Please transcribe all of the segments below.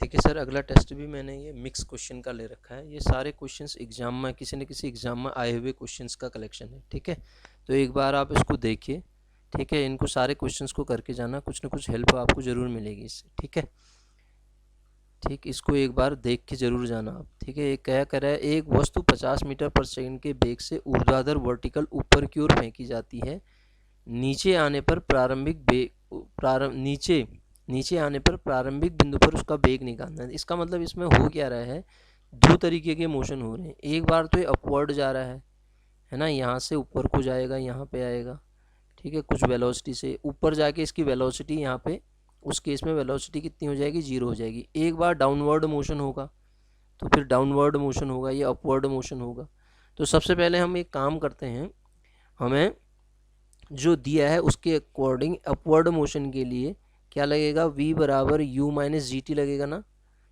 ठीक है सर, अगला टेस्ट भी मैंने ये मिक्स क्वेश्चन का ले रखा है। ये सारे क्वेश्चंस एग्जाम में किसी न किसी एग्जाम में आए हुए क्वेश्चंस का कलेक्शन है। ठीक है, तो एक बार आप इसको देखिए। ठीक है, इनको सारे क्वेश्चंस को करके जाना, कुछ ना कुछ हेल्प आपको ज़रूर मिलेगी इससे। ठीक है, ठीक, इसको एक बार देख के ज़रूर जाना आप। ठीक है, एक क्या कर रहा है, एक वस्तु 50 मीटर पर सेकंड के वेग से ऊर्ध्वाधर वर्टिकल ऊपर की ओर फेंकी जाती है। नीचे आने पर नीचे आने पर प्रारंभिक बिंदु पर उसका वेग निकालना है। इसका मतलब इसमें हो क्या रहा है, दो तरीके के मोशन हो रहे हैं। एक बार तो ये अपवर्ड जा रहा है ना, यहाँ से ऊपर को जाएगा, यहाँ पे आएगा। ठीक है, कुछ वेलोसिटी से ऊपर जाके इसकी वेलोसिटी यहाँ पे, उस केस में वेलोसिटी कितनी हो जाएगी, 0 हो जाएगी। एक बार डाउनवर्ड मोशन होगा, तो फिर डाउनवर्ड मोशन होगा, ये अपवर्ड मोशन होगा। तो सबसे पहले हम एक काम करते हैं, हमें जो दिया है उसके अकॉर्डिंग अपवर्ड मोशन के लिए क्या लगेगा, v बराबर u माइनस जी टी लगेगा ना।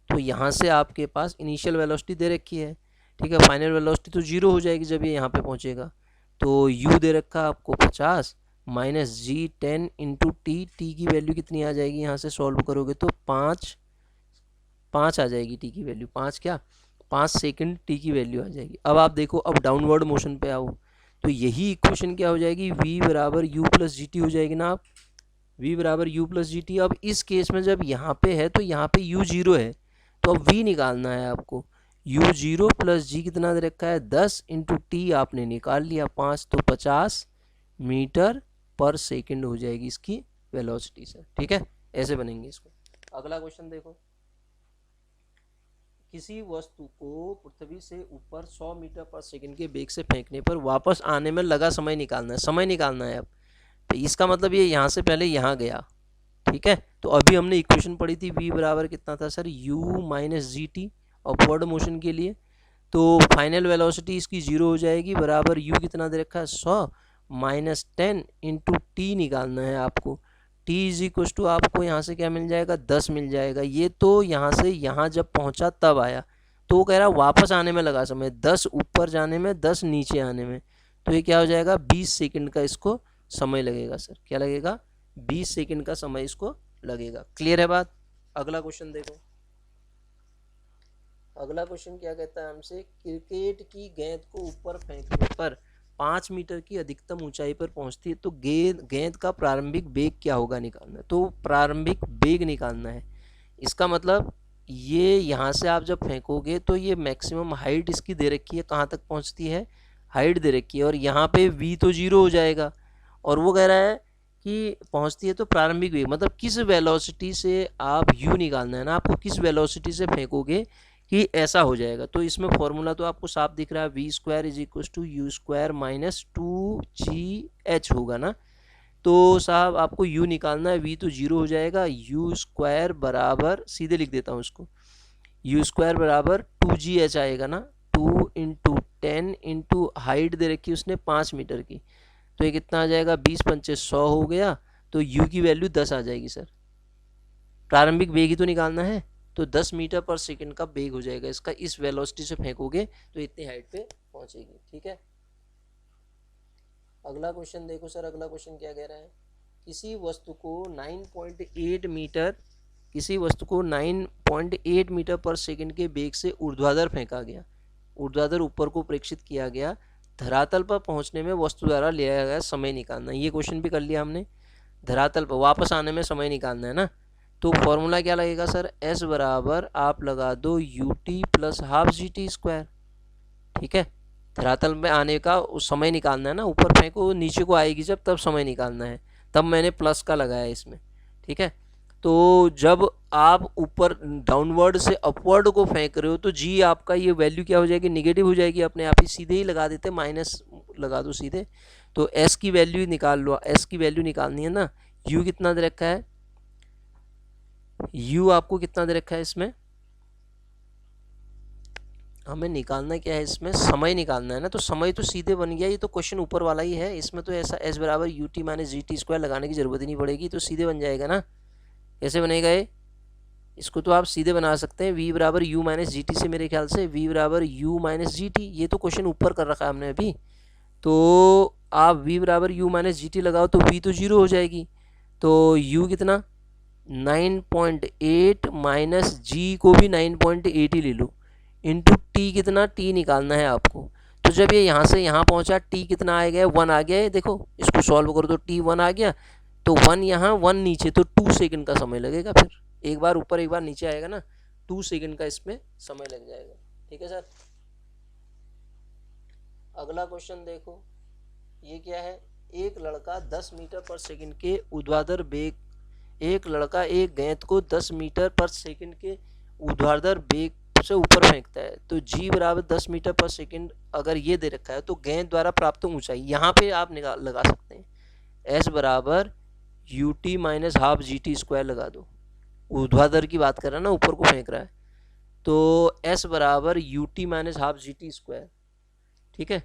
तो यहाँ से आपके पास इनिशियल वेलोसिटी दे रखी है। ठीक है, फाइनल वेलोसिटी तो 0 हो जाएगी जब ये यहाँ पे पहुँचेगा। तो u दे रखा आपको 50 माइनस जी 10 इंटू टी की वैल्यू कितनी आ जाएगी, यहाँ से सॉल्व करोगे तो 5 आ जाएगी। टी की वैल्यू 5 क्या 5 सेकंड टी की वैल्यू आ जाएगी। अब आप देखो, अब डाउनवर्ड मोशन पे आओ, तो यही इक्वेशन क्या हो जाएगी, v बराबर u प्लस जी टी हो जाएगी ना आप, v बराबर u प्लस जी टी। अब इस केस में जब यहाँ पे है तो यहाँ पे u 0 है, तो अब v निकालना है आपको। u 0 प्लस जी कितना दे रखा है, 10 इंटू टी आपने निकाल लिया 5, तो 50 मीटर पर सेकंड हो जाएगी इसकी वेलोसिटी से। ठीक है, ऐसे बनेंगे इसको। अगला क्वेश्चन देखो, किसी वस्तु को पृथ्वी से ऊपर 100 मीटर पर सेकंड के वेग से फेंकने पर वापस आने में लगा समय निकालना है। समय निकालना है। अब तो इसका मतलब ये यहाँ से पहले यहाँ गया। ठीक है, तो अभी हमने इक्वेशन पढ़ी थी, v बराबर कितना था sir, u minus G T upward motion के लिए। तो फाइनल वेलोसिटी इसकी 0 हो जाएगी, बराबर u कितना दे रखा है, 100 माइनस 10 इंटू टी निकालना है आपको। t इज इक्व टू आपको यहाँ से क्या मिल जाएगा, 10 मिल जाएगा। ये तो यहाँ से यहाँ जब पहुँचा तब आया, तो वो कह रहा वापस आने में लगा समय, 10 ऊपर जाने में, 10 नीचे आने में। तो ये क्या हो जाएगा, 20 सेकंड का इसको समय लगेगा सर। क्या लगेगा, 20 सेकंड का समय इसको लगेगा। क्लियर है बात। अगला क्वेश्चन देखो, अगला क्वेश्चन क्या कहता है हमसे, क्रिकेट की गेंद को ऊपर फेंकने पर 5 मीटर की अधिकतम ऊंचाई पर पहुंचती है, तो गेंद का प्रारंभिक वेग क्या होगा निकालना है। तो प्रारंभिक वेग निकालना है। इसका मतलब ये यहाँ से आप जब फेंकोगे तो ये मैक्सिमम हाइट इसकी दे रखी है, कहाँ तक पहुँचती है, हाइट दे रखी है, और यहाँ पे v तो 0 हो जाएगा, और वो कह रहा है कि पहुँचती है तो प्रारंभिक वेग, मतलब किस वेलोसिटी से आप u निकालना है ना आपको, किस वेलोसिटी से फेंकोगे कि ऐसा हो जाएगा। तो इसमें फॉर्मूला तो आपको साफ दिख रहा है, v square is equal to u square minus 2gh होगा ना। तो साहब आपको u निकालना है, v तो 0 हो जाएगा, यू स्क्वायर बराबर, सीधे लिख देता हूँ इसको, यू स्क्वायर बराबर 2gh आएगा ना, 2 इंटू 10 इंटू हाइट दे रखी उसने 5 मीटर की, तो ये कितना आ जाएगा, 20 पंचे 100 हो गया। तो u की वैल्यू 10 आ जाएगी सर। प्रारंभिक वेग ही तो निकालना है, तो 10 मीटर पर सेकंड का वेग हो जाएगा इसका। इस वेलोसिटी से फेंकोगे तो इतनी हाइट पे पहुंचेगी। ठीक है, अगला क्वेश्चन देखो सर। अगला क्वेश्चन क्या कह रहा है, किसी वस्तु को 9.8 मीटर पर सेकंड के वेग से ऊर्ध्वाधर फेंका गया, ऊर्ध्वाधर ऊपर को प्रेक्षित किया गया। धरातल पर पहुंचने में वस्तु द्वारा लिया गया समय निकालना। ये क्वेश्चन भी कर लिया हमने। धरातल पर वापस आने में समय निकालना है ना। तो फॉर्मूला क्या लगेगा सर, s बराबर आप लगा दो you t plus half g t square. ठीक है, धरातल में आने का समय निकालना है ना, ऊपर फेंको नीचे को आएगी जब, तब समय निकालना है, तब मैंने प्लस का लगाया इसमें। ठीक है, तो जब आप ऊपर डाउनवर्ड से अपवर्ड को फेंक रहे हो तो जी आपका ये वैल्यू क्या हो जाएगी, निगेटिव हो जाएगी। अपने आप ही सीधे ही लगा देते, माइनस लगा दो सीधे। तो एस की वैल्यू निकाल लो, एस की वैल्यू निकालनी है ना। यू कितना दे रखा है, u आपको कितना दे रखा है, इसमें हमें निकालना क्या है, इसमें समय निकालना है ना। तो समय तो सीधे बन गया, ये तो क्वेश्चन ऊपर वाला ही है, इसमें तो ऐसा s बराबर यू टी माइनस जी टी स्क्वायर लगाने की जरूरत ही नहीं पड़ेगी, तो सीधे बन जाएगा ना। कैसे बनेगा ये, इसको तो आप सीधे बना सकते हैं, v बराबर u माइनस जी टी से, मेरे ख्याल से v बराबर u माइनस जी टी, ये तो क्वेश्चन ऊपर कर रखा है हमने अभी। तो आप v बराबर u माइनस जी टी लगाओ तो v तो 0 हो जाएगी, तो u कितना 9.8 माइनस जी को भी 9.8 ही ले लो, इंटू टी कितना, टी निकालना है आपको। तो जब ये यहाँ से यहाँ पहुँचा टी कितना आ गया, 1 आ गया है, देखो इसको सॉल्व करो तो टी 1 आ गया, तो 1 यहाँ 1 नीचे, तो 2 सेकंड का समय लगेगा। फिर एक बार ऊपर एक बार नीचे आएगा ना, 2 सेकंड का इसमें समय लग जाएगा। ठीक है सर। अगला क्वेश्चन देखो, ये क्या है, एक लड़का 10 मीटर पर सेकंड के ऊर्ध्वाधर वेग, एक लड़का एक गेंद को 10 मीटर पर सेकंड के ऊर्ध्वाधर वेग से ऊपर फेंकता है, तो जी बराबर 10 मीटर पर सेकंड अगर ये दे रखा है, तो गेंद द्वारा प्राप्त ऊंचाई, यहाँ पे आप निकाल लगा सकते हैं, एस बराबर U T minus half g t square लगा दो। ऊर्ध्वाधर की बात कर रहा है ना, ऊपर को फेंक रहा है, तो एस बराबर U T minus half g t square. ठीक है,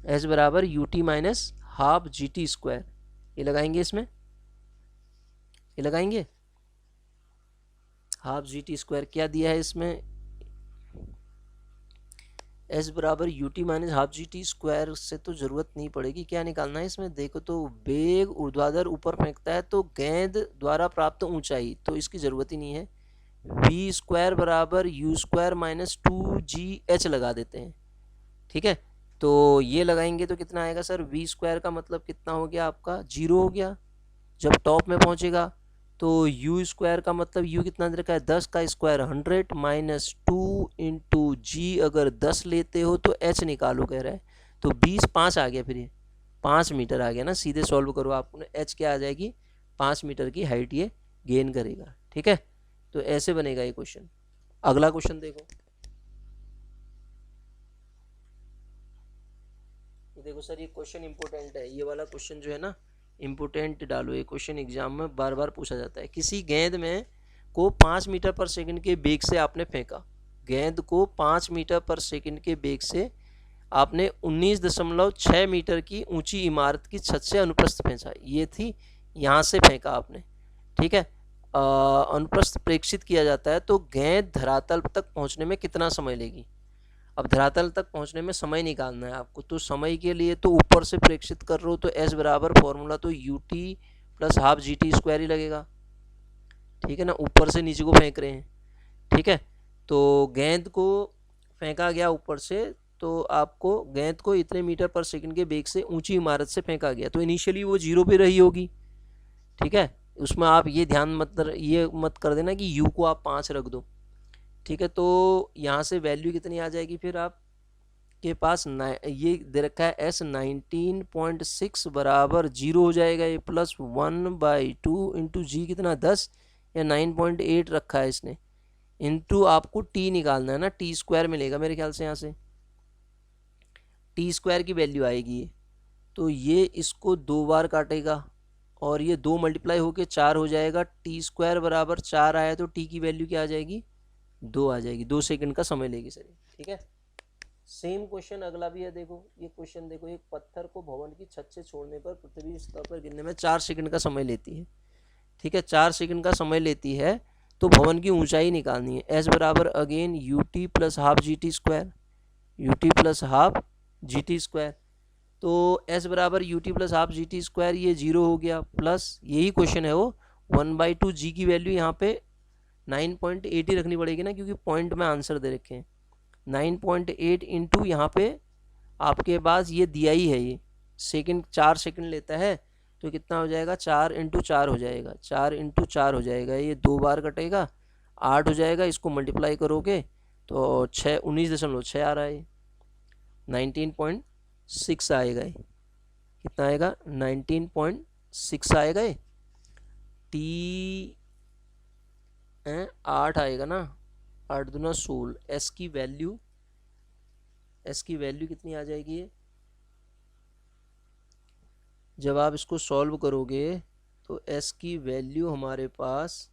एस बराबर U T minus half g t square, ये लगाएंगे, इसमें ये लगाएंगे, हाफ जी टी स्क्वायर क्या दिया है इसमें, एस बराबर U T minus half g t square से तो जरूरत नहीं पड़ेगी, क्या निकालना है इसमें, देखो तो वेग ऊर्ध्वाधर ऊपर फेंकता है, तो गेंद द्वारा प्राप्त ऊंचाई, तो इसकी जरूरत ही नहीं है, वी स्क्वायर बराबर यू स्क्वायर माइनस 2GH लगा देते हैं। ठीक है, तो ये लगाएंगे तो कितना आएगा सर, वी स्क्वायर का मतलब कितना हो गया आपका, 0 हो गया जब टॉप में पहुंचेगा, तो यू स्क्वायर का मतलब यू कितना दे रखा है, 10 का स्क्वायर 100 माइनस 2 इंटू जी, अगर 10 लेते हो तो एच निकालो कह रहा है, तो 20 5 आ गया, फिर ये 5 मीटर आ गया ना, सीधे सॉल्व करो आपको एच क्या आ जाएगी, 5 मीटर की हाइट ये गेन करेगा। ठीक है, तो ऐसे बनेगा ये क्वेश्चन। अगला क्वेश्चन देखो, ये देखो सर, ये क्वेश्चन इंपॉर्टेंट है, ये वाला क्वेश्चन जो है ना इम्पोर्टेंट डालो, ये क्वेश्चन एग्जाम में बार बार पूछा जाता है। किसी गेंद में को 5 मीटर पर सेकंड के वेग से आपने फेंका, गेंद को 5 मीटर पर सेकंड के वेग से आपने 19.6 मीटर की ऊंची इमारत की छत से अनुप्रस्थ फेंका, ये थी, यहाँ से फेंका आपने। ठीक है, अनुप्रस्थ प्रेक्षित किया जाता है, तो गेंद धरातल तक पहुँचने में कितना समय लेगी। अब धरातल तक पहुंचने में समय निकालना है आपको, तो समय के लिए तो ऊपर से प्रेक्षित कर रहे हो, तो एस बराबर फॉर्मूला तो u t plus half g t square ही लगेगा। ठीक है ना, ऊपर से नीचे को फेंक रहे हैं। ठीक है, तो गेंद को फेंका गया ऊपर से, तो आपको गेंद को इतने मीटर पर सेकंड के वेग से ऊंची इमारत से फेंका गया, तो इनिशियली वो 0 पे रही होगी। ठीक है, उसमें आप ये ध्यान ये मत कर देना कि यू को आप 5 रख दो। ठीक है, तो यहाँ से वैल्यू कितनी आ जाएगी, फिर आप के पास ये दे रखा है एस 19.6 बराबर 0 हो जाएगा, ये प्लस 1/2 इंटू जी कितना 10 या 9.8 रखा है इसने, इंटू आपको टी निकालना है ना, टी स्क्वायर मिलेगा मेरे ख्याल से, यहाँ से टी स्क्वायर की वैल्यू आएगी ये, तो ये इसको 2 बार काटेगा और ये 2 मल्टीप्लाई होके 4 हो जाएगा, टी स्क्वायर बराबर 4 आया, तो टी की वैल्यू क्या आ जाएगी, 2 आ जाएगी, 2 सेकंड का समय लेगी सर। ठीक है, सेम क्वेश्चन अगला भी है, देखो ये क्वेश्चन देखो, एक पत्थर को भवन की छत से छोड़ने पर पृथ्वी सतह पर गिरने में 4 सेकंड का समय लेती है। ठीक है, 4 सेकंड का समय लेती है, तो भवन की ऊंचाई निकालनी है, एस बराबर again you t plus half g t square, you t plus half g t square, तो एस बराबर you t plus half g t square, ये 0 हो गया, प्लस यही क्वेश्चन है वो 1/2 जी की वैल्यू यहाँ पे 9.8 ही रखनी पड़ेगी ना, क्योंकि पॉइंट में आंसर दे रखे हैं, 9.8 इंटू यहाँ पे आपके पास ये दिया ही है, ये सेकंड 4 सेकंड लेता है, तो कितना हो जाएगा, 4 इंटू 4 हो जाएगा, 4 इंटू 4 हो जाएगा, ये 2 बार कटेगा, 8 हो जाएगा, इसको मल्टीप्लाई करोगे तो 19.6 आ रहा है, 19.6 आएगा, ये कितना आएगा, 19.6 आएगा, ये टी 8 आएगा ना, 8 दूना 16, एस की वैल्यू कितनी आ जाएगी, ये जब आप इसको सॉल्व करोगे तो एस की वैल्यू हमारे पास,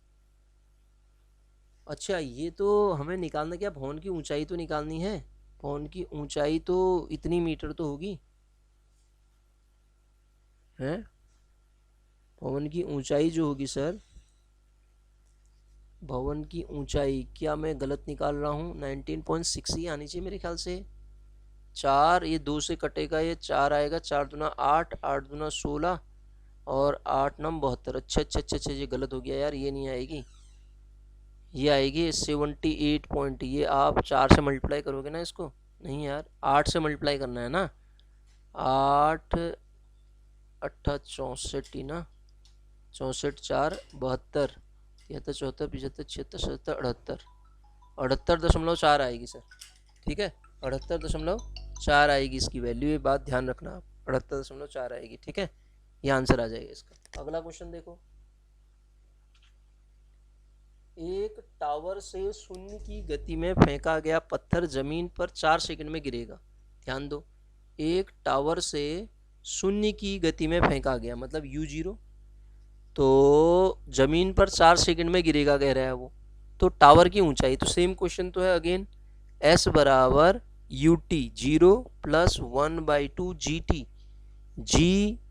अच्छा ये तो हमें निकालना क्या, भवन की ऊंचाई तो निकालनी है, भवन की ऊंचाई तो इतनी मीटर तो होगी, है भवन की ऊंचाई जो होगी सर, भवन की ऊंचाई क्या मैं गलत निकाल रहा हूँ, 19.6 ही आनी चाहिए मेरे ख्याल से, 4 ये 2 से कटेगा, ये 4 आएगा, 4 दूना 8, 8 दूना 16, और 8 9 72। अच्छा अच्छा अच्छा अच्छा, ये गलत हो गया यार, ये नहीं आएगी, ये आएगी 78 पॉइंट। ये आप 4 से मल्टीप्लाई करोगे ना इसको, नहीं यार 8 से मल्टीप्लाई करना है ना, 8 8 64 ही ना, 64 4 72, 73 74 75 76 77 78, 78.4 आएगी सर। ठीक है, 78.4 आएगी इसकी वैल्यू, ये बात ध्यान रखना आप, 78.4 आएगी। ठीक है, ये आंसर आ जाएगा इसका। अगला क्वेश्चन देखो, एक टावर से शून्य की गति में फेंका गया पत्थर जमीन पर 4 सेकंड में गिरेगा। ध्यान दो, एक टावर से शून्य की गति में फेंका गया मतलब u0, तो जमीन पर 4 सेकंड में गिरेगा कह रहा है वो। तो टावर की ऊंचाई, तो सेम क्वेश्चन तो है अगेन, s बराबर ut 0 प्लस 1/2 gt, g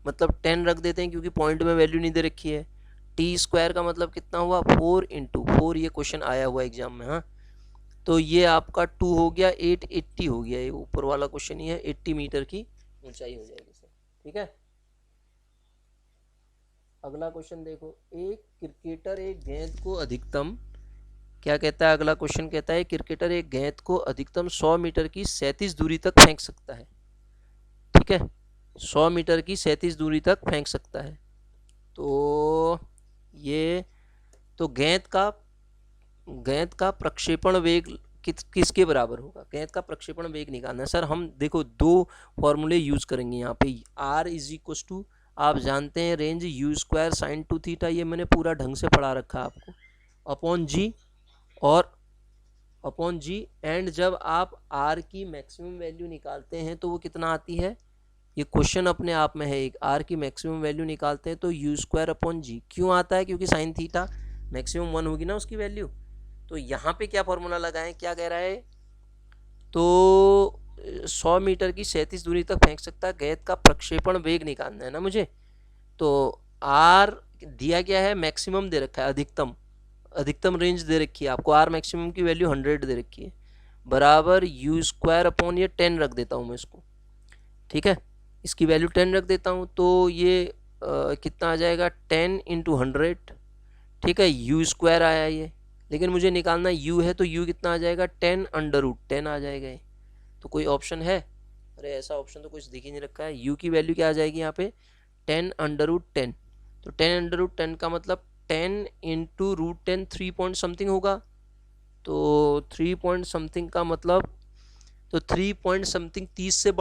मतलब 10 रख देते हैं क्योंकि पॉइंट में वैल्यू नहीं दे रखी है, टी स्क्वायर का मतलब कितना हुआ 4 × 4, ये क्वेश्चन आया हुआ एग्जाम में। हाँ, तो ये आपका 2 हो गया, 880 हो गया, ये ऊपर वाला क्वेश्चन ही है, 80 मीटर की ऊंचाई हो जाएगी सर। ठीक है, अगला क्वेश्चन देखो, एक क्रिकेटर एक गेंद को अधिकतम, क्या कहता है अगला क्वेश्चन, कहता है क्रिकेटर एक गेंद को अधिकतम 100 मीटर की 37 दूरी तक फेंक सकता है। ठीक है, 100 मीटर की 37 दूरी तक फेंक सकता है। तो ये, तो गेंद का प्रक्षेपण वेग किसके बराबर होगा, गेंद का प्रक्षेपण वेग निकालना है सर। हम देखो 2 फॉर्मूले यूज करेंगे यहाँ पे, r इज इक्व टू, आप जानते हैं range u square sine 2 theta, ये मैंने पूरा ढंग से पढ़ा रखा है आपको, अपॉन g, और अपॉन g, एंड जब आप r की मैक्सिमम वैल्यू निकालते हैं तो वो कितना आती है, ये क्वेश्चन अपने आप में है एक, r की मैक्सिमम वैल्यू निकालते हैं तो u स्क्वायर अपॉन जी। क्यों आता है, क्योंकि साइन थीटा मैक्सिमम 1 होगी ना उसकी वैल्यू। तो यहाँ पे क्या फॉर्मूला लगाएं, क्या कह रहा है, तो 100 मीटर की 37 दूरी तक फेंक सकता है, गेंद का प्रक्षेपण वेग निकालना है ना मुझे। तो r दिया गया है, मैक्सिमम दे रखा है, अधिकतम रेंज दे रखी है आपको, r मैक्सिमम की वैल्यू 100 दे रखी है, बराबर u स्क्वायर अपॉन ये 10 रख देता हूँ मैं इसको। ठीक है, इसकी वैल्यू 10 रख देता हूँ, तो ये कितना आ जाएगा 10 × 100। ठीक है, u स्क्वायर आया ये, लेकिन मुझे निकालना u है, तो u कितना आ जाएगा 10√10 आ जाएगा ये। तो कोई ऑप्शन है, अरे ऐसा ऑप्शन तो कुछ दिख ही नहीं रखा है। u की वैल्यू क्या आ जाएगी यहाँ पे 10√10, तो 10√10 का मतलब 10 × √10 3 पॉइंट समथिंग होगा, तो 3 पॉइंट समथिंग का मतलब, तो 3 पॉइंट समथिंग 30 से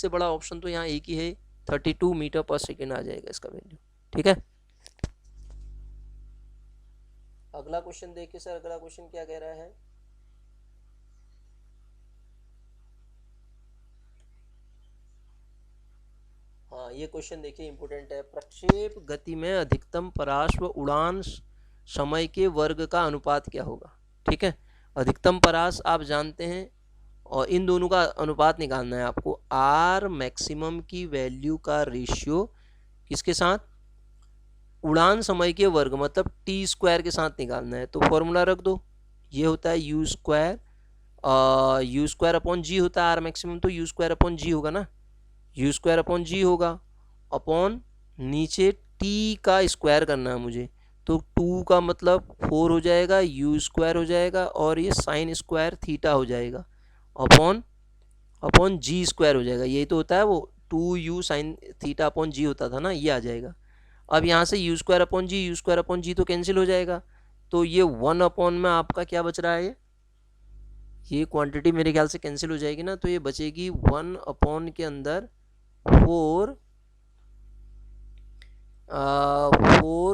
बड़ा ऑप्शन तो यहाँ एक ही है, 32 मीटर पर सेकेंड आ जाएगा इसका वैल्यू। ठीक है, अगला क्वेश्चन देखिए सर, अगला क्वेश्चन क्या कह रहा है, हाँ ये क्वेश्चन देखिए इंपॉर्टेंट है, प्रक्षेप गति में अधिकतम परास व उड़ान समय के वर्ग का अनुपात क्या होगा। ठीक है, अधिकतम परास आप जानते हैं, और इन दोनों का अनुपात निकालना है आपको, आर मैक्सिमम की वैल्यू का रेशियो किसके साथ, उड़ान समय के वर्ग मतलब टी स्क्वायर के साथ निकालना है। तो फॉर्मूला रख दो, ये होता है यू स्क्वायर अपॉन जी होता है आर मैक्सिमम, तो यू स्क्वायर अपॉन जी होगा ना, यू स्क्वायर अपॉन जी होगा, अपॉन नीचे टी का स्क्वायर करना है मुझे, तो 2 का मतलब 4 हो जाएगा, यू स्क्वायर हो जाएगा, और ये साइन स्क्वायर थीटा हो जाएगा, अपॉन अपॉन जी स्क्वायर हो जाएगा, यही तो होता है वो 2u साइन थीटा अपॉन जी होता था ना, ये आ जाएगा। अब यहाँ से यू स्क्वायर अपॉन जी तो कैंसिल हो जाएगा, तो ये 1 अपॉन में आपका क्या बच रहा है, ये क्वांटिटी मेरे ख्याल से कैंसिल हो जाएगी ना, तो ये बचेगी 1 अपॉन के अंदर 4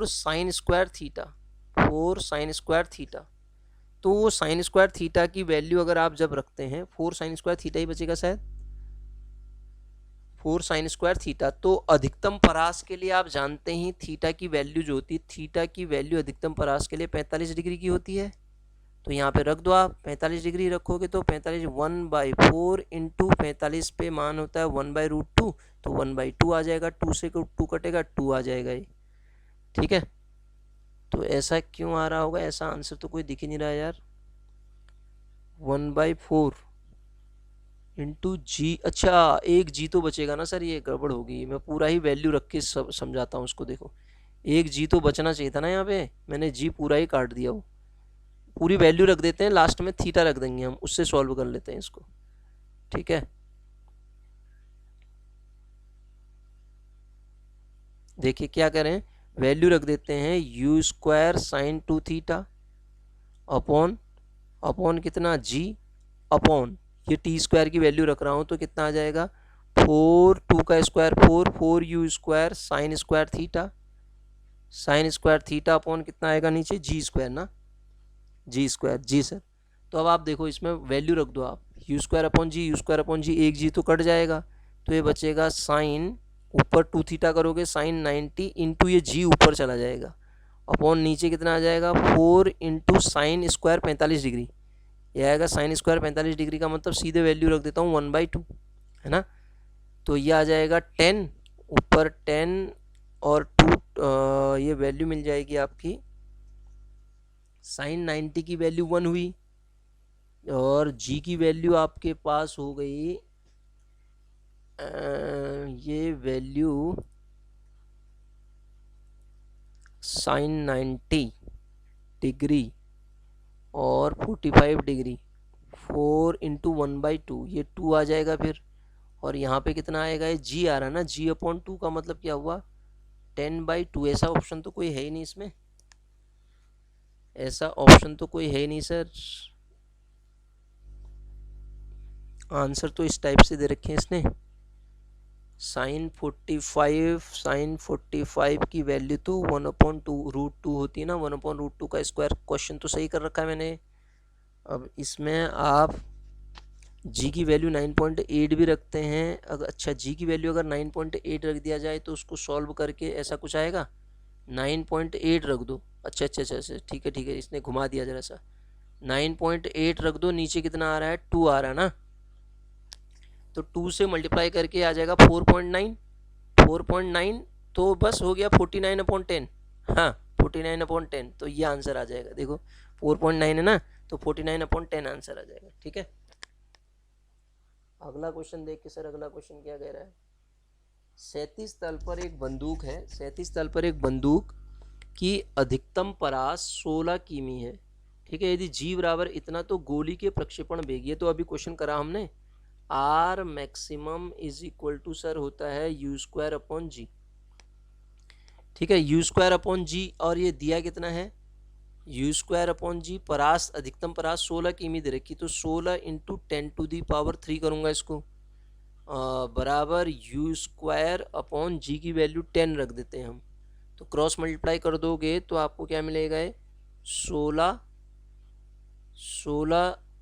sine square theta, 4 sine square theta. तो वो साइन स्क्वायर थीटा की वैल्यू अगर आप जब रखते हैं, 4 साइन स्क्वायर थीटा ही बचेगा शायद, 4 साइन स्क्वायर थीटा। तो अधिकतम परास के लिए आप जानते हैं थीटा की वैल्यू जो होती है, थीटा की वैल्यू अधिकतम परास के लिए 45 डिग्री की होती है, तो यहाँ पे रख दो आप 45 डिग्री रखोगे, तो 45 1/4 इंटू 45 पे मान होता है 1/√2, तो 1/2 आ जाएगा, 2 से 2 कटेगा 2 आ जाएगा ये। ठीक है, तो ऐसा क्यों आ रहा होगा, ऐसा आंसर तो कोई दिख ही नहीं रहा यार, 1/4 इंटू जी। अच्छा, एक जी तो बचेगा ना सर, ये गड़बड़ होगी। मैं पूरा ही वैल्यू रख के सब समझाता हूँ उसको। देखो, एक जी तो बचना चाहिए था ना यहाँ पे, मैंने जी पूरा ही काट दिया। वो पूरी वैल्यू रख देते हैं, लास्ट में थीटा रख देंगे हम, उससे सॉल्व कर लेते हैं इसको। ठीक है, देखिए क्या करें, वैल्यू रख देते हैं u square sign to theta upon upon कितना जी अपॉन ये टी स्क्वायर की वैल्यू रख रहा हूँ तो कितना आ जाएगा, 4 2 का square 4 4 u square sine square theta upon कितना आएगा नीचे जी स्क्वायर ना, जी स्क्वायर जी सर। तो अब आप देखो इसमें वैल्यू रख दो आप, यू स्क्वायर अपॉन जी, एक जी तो कट जाएगा, तो ये बचेगा साइन, ऊपर 2 थीटा करोगे साइन 90 इंटू ये जी ऊपर चला जाएगा अपॉन नीचे कितना आ जाएगा 4 इंटू साइन स्क्वायर 45 डिग्री। ये आएगा साइन स्क्वायर 45 डिग्री का मतलब सीधे वैल्यू रख देता हूँ 1/2, है ना। तो ये आ जाएगा 10, ऊपर 10 और 2, ये वैल्यू मिल जाएगी आपकी, साइन 90 की वैल्यू 1 हुई और जी की वैल्यू आपके पास हो गई, ये वैल्यू साइन 90 डिग्री और 45 डिग्री, 4 इंटू 1/2, ये 2 आ जाएगा फिर। और यहाँ पे कितना आएगा, ये जी आ रहा है ना, जी अपॉन 2 का मतलब क्या हुआ 10/2। ऐसा ऑप्शन तो कोई है ही नहीं इसमें, ऐसा ऑप्शन तो कोई है ही नहीं सर। आंसर तो इस टाइप से दे रखे हैं इसने, साइन 45 की वैल्यू तो 1/2 √2 होती है ना, 1/√2 का स्क्वायर। क्वेश्चन तो सही कर रखा है मैंने। अब इसमें आप जी की वैल्यू 9.8 भी रखते हैं, अगर अच्छा जी की वैल्यू अगर 9.8 रख दिया जाए तो उसको सॉल्व करके ऐसा कुछ आएगा, 9.8 रख दो। अच्छा अच्छा अच्छा अच्छा, ठीक है ठीक है, इसने घुमा दिया जरा सा, 9.8 रख दो, नीचे कितना आ रहा है 2 आ रहा है ना, तो 2 से मल्टीप्लाई करके आ जाएगा 4.9, 4.9, तो बस हो गया 49/10। हाँ, 49/10, तो ये आंसर आ जाएगा। देखो 4.9 है ना, तो 49/10 आंसर आ जाएगा। ठीक है, अगला क्वेश्चन देख के सर, अगला क्वेश्चन क्या कह रहा है। 37 तल पर एक बंदूक है, 37 तल पर एक बंदूक की अधिकतम परास 16 किमी है। ठीक है, यदि जी बराबर इतना तो गोली के प्रक्षेपण वेग, ये तो अभी क्वेश्चन करा हमने, R maximum is equal to sir होता है यू स्क्वायर अपॉन जी। ठीक है, यू स्क्वायर अपॉन जी, और ये दिया कितना है यू स्क्वायर अपॉन जी, परास अधिकतम परास 16 किमी दे रखी, तो 16 इंटू 10⁻³ करूँगा इसको, बराबर यू स्क्वायर अपॉन जी की वैल्यू 10 रख देते हैं हम, तो क्रॉस मल्टीप्लाई कर दोगे तो आपको क्या मिलेगा, ये 16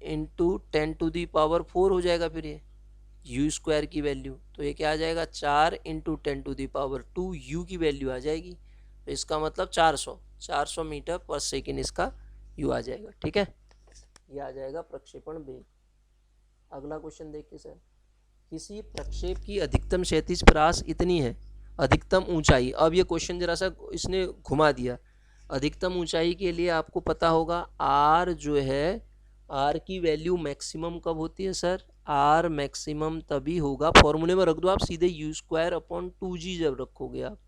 इंटू 10⁻⁴ हो जाएगा फिर ये यू स्क्वायर की वैल्यू, तो ये क्या आ जाएगा 4 इंटू 10⁻² यू की वैल्यू आ जाएगी, तो इसका मतलब 400 मीटर पर सेकेंड इसका यू आ जाएगा। ठीक है, ये आ जाएगा प्रक्षेपण वेग। अगला क्वेश्चन देखिए सर, किसी प्रक्षेप की अधिकतम क्षैतिज परास इतनी है, अधिकतम ऊंचाई। अब ये क्वेश्चन जरा सा इसने घुमा दिया, अधिकतम ऊंचाई के लिए आपको पता होगा आर जो है, आर की वैल्यू मैक्सिमम कब होती है सर, आर मैक्सिमम तभी होगा, फॉर्मूले में रख दो आप सीधे यू स्क्वायर अपॉन 2g जब रखोगे आप,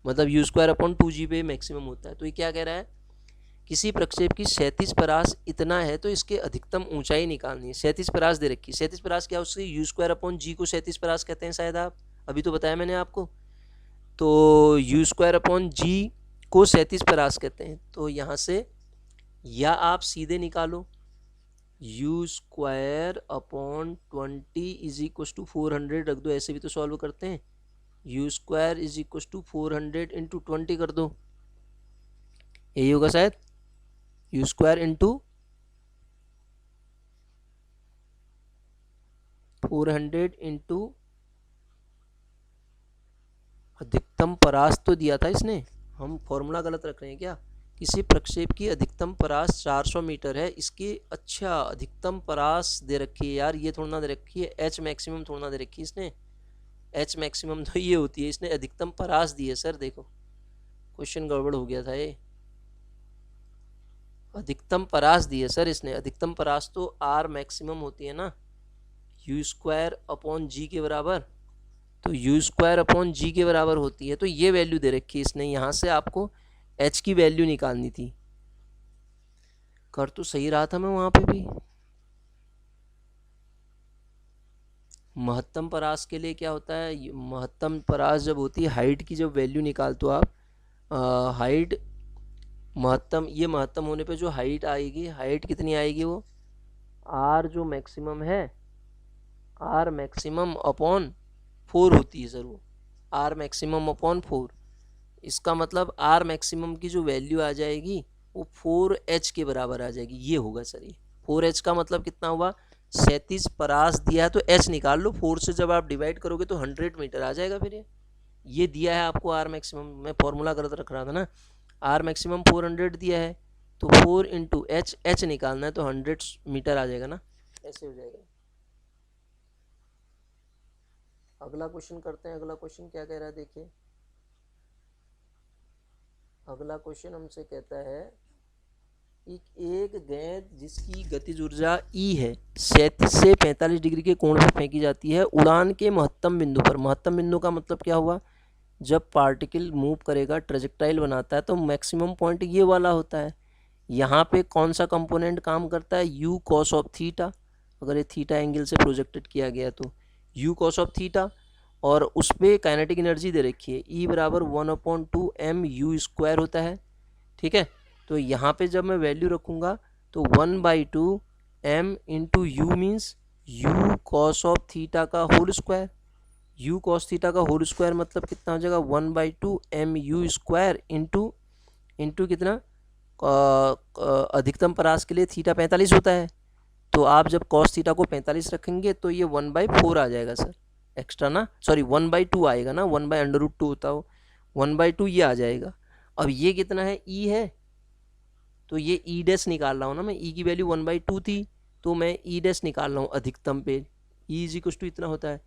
मतलब यू स्क्वायर अपॉन 2g पे मैक्सिमम होता है। तो ये क्या कह रहा है, किसी प्रक्षेप की क्षैतिज परास इतना है तो इसके अधिकतम ऊंचाई निकालनी है। क्षैतिज परास दे रखी, क्षैतिज परास क्या, उससे यू स्क्वायर अपॉन जी को क्षैतिज परास कहते हैं शायद, आप अभी तो बताया मैंने आपको, तो यू स्क्वायर अपॉन जी को क्षैतिज परास कहते हैं। तो यहाँ से या आप सीधे निकालो u square upon 20 is equal to 400 रख दो, ऐसे भी तो सॉल्व करते हैं, u square is equal to 400 into 20 कर दो, यही होगा शायद, यू स्क्वायर इंटू 400 इंटू अधिकतम परास तो दिया था इसने, हम फॉर्मूला गलत रख रहे हैं क्या, किसी प्रक्षेप की अधिकतम परास 400 मीटर है, इसकी अच्छा अधिकतम परास दे रखी है यार, ये थोड़ा ना दे रखी है, एच मैक्सिमम थोड़ा ना दे रखी है इसने, एच मैक्सिमम तो ये होती है, इसने अधिकतम परास दी है सर। देखो क्वेश्चन गड़बड़ हो गया था, ये अधिकतम परास दी है सर इसने, अधिकतम परास तो आर मैक्सिमम होती है ना, यू स्क्वायर अपॉन जी के बराबर, तो यू स्क्वायर अपॉन जी के बराबर होती है। तो ये वैल्यू दे रखी है इसने, यहाँ से आपको एच की वैल्यू निकालनी थी। कर तो सही रहा था मैं वहाँ पे भी। महत्तम परास के लिए क्या होता है, महत्तम परास जब होती है, हाइट की जब वैल्यू निकालते हो आप, हाइट महत्तम, ये महत्तम होने पे जो हाइट आएगी, हाइट कितनी आएगी, वो आर जो मैक्सिमम है, आर मैक्सिमम अपॉन 4 होती है सर, वो आर मैक्सिमम अपॉन 4। इसका मतलब आर मैक्सिमम की जो वैल्यू आ जाएगी वो 4h के बराबर आ जाएगी। ये होगा सर, ये 4h का मतलब कितना हुआ, 37 परास दिया है तो h निकाल लो, 4 से जब आप डिवाइड करोगे तो 100 मीटर आ जाएगा। फिर ये दिया है आपको आर मैक्सिमम, मैं फॉर्मूला गलत रख रहा था ना, आर मैक्सिमम 400 दिया है, तो 4 इंटू एच, एच निकालना है तो 100 मीटर आ जाएगा ना, ऐसे हो जाएगा। अगला क्वेश्चन करते हैं। अगला क्वेश्चन क्या कह रहा है देखिए, अगला क्वेश्चन हमसे कहता है एक गेंद जिसकी गतिज ऊर्जा E है 37 से 45 डिग्री के कोण पर फेंकी जाती है उड़ान के महत्तम बिंदु पर। महत्तम बिंदु का मतलब क्या हुआ, जब पार्टिकल मूव करेगा, ट्रेजेक्टाइल बनाता है, तो मैक्सिमम पॉइंट ये वाला होता है। यहाँ पे कौन सा कंपोनेंट काम करता है, यू कॉस ऑफ थीटा, अगर ये थीटा एंगल से प्रोजेक्टेड किया गया तो यू कॉस ऑफ थीटा, और उस पर काइनेटिक एनर्जी दे रखी है E बराबर 1/2 mu स्क्वायर होता है। ठीक है, तो यहाँ पे जब मैं वैल्यू रखूँगा तो 1/2 m into u means u cos of theta का whole square. U cos theta का होल स्क्वायर मतलब कितना हो जाएगा, 1/2 mu स्क्वायर इंटू कितना, अधिकतम परास के लिए थीटा 45 होता है, तो आप जब कॉस थीटा को 45 रखेंगे तो ये 1/4 आ जाएगा सर, एक्स्ट्रा ना, सॉरी 1/2 आएगा ना, 1/√2 होता हो, 1/2 ये आ जाएगा। अब ये कितना है, E है, तो ये E डैश निकाल रहा हूँ ना मैं, E की वैल्यू 1/2 थी तो मैं E डैश निकाल रहा हूँ अधिकतम पे, E इज इक्वल टू इतना होता है।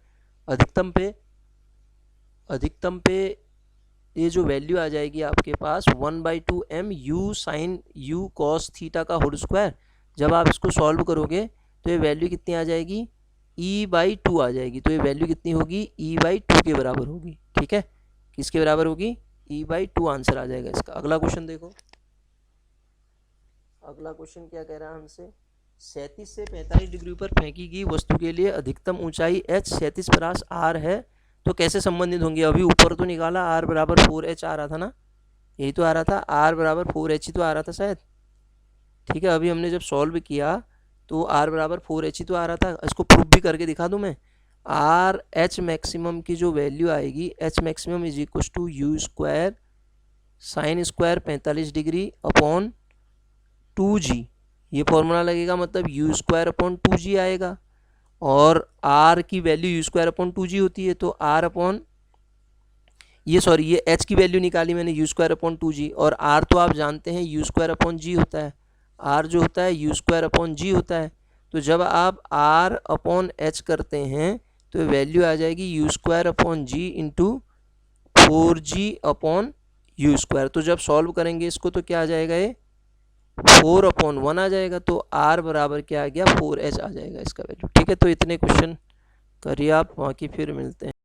अधिकतम पे ये जो वैल्यू आ जाएगी आपके पास 1/2 mu sine u cos theta का होल स्क्वायर। जब आप इसको सॉल्व करोगे तो ये वैल्यू कितनी आ जाएगी, E/2 आ जाएगी। तो ये वैल्यू कितनी होगी, E/2 के बराबर होगी। ठीक है, किसके बराबर होगी, E/2 आंसर आ जाएगा इसका। अगला क्वेश्चन देखो, अगला क्वेश्चन क्या कह रहा है हमसे, 37 से 45 डिग्री पर फेंकी गई वस्तु के लिए अधिकतम ऊंचाई h 37 परास r है, तो कैसे संबंधित होंगे। अभी ऊपर तो निकाला r बराबर 4h आ रहा था ना, यही तो आ रहा था, r बराबर 4h ही तो आ रहा था शायद। ठीक है, अभी हमने जब सॉल्व किया तो r बराबर 4h ही तो आ रहा था। इसको प्रूफ भी करके दिखा दूँ मैं, आर एच मैक्सिमम की जो वैल्यू आएगी, H maximum is equal to u square sine square 45 degree upon 2g, ये फॉर्मूला लगेगा, मतलब यू स्क्वायर अपॉन 2g आएगा, और r की value you square upon 2g होती है, तो r अपॉन ये h की वैल्यू निकाली मैंने यू स्क्वायर अपॉन 2g, और r तो आप जानते हैं यू स्क्वायर अपॉन g होता है, r जो होता है यू स्क्वायर अपॉन g होता है। तो जब आप r अपॉन h करते हैं तो वैल्यू आ जाएगी you square upon g into 4g upon you square. तो जब सॉल्व करेंगे इसको तो क्या आ जाएगा, ये 4/1 आ जाएगा, तो r बराबर क्या आ गया, 4h आ जाएगा इसका वैल्यू। ठीक है, तो इतने क्वेश्चन करिए आप, बाकी फिर मिलते हैं।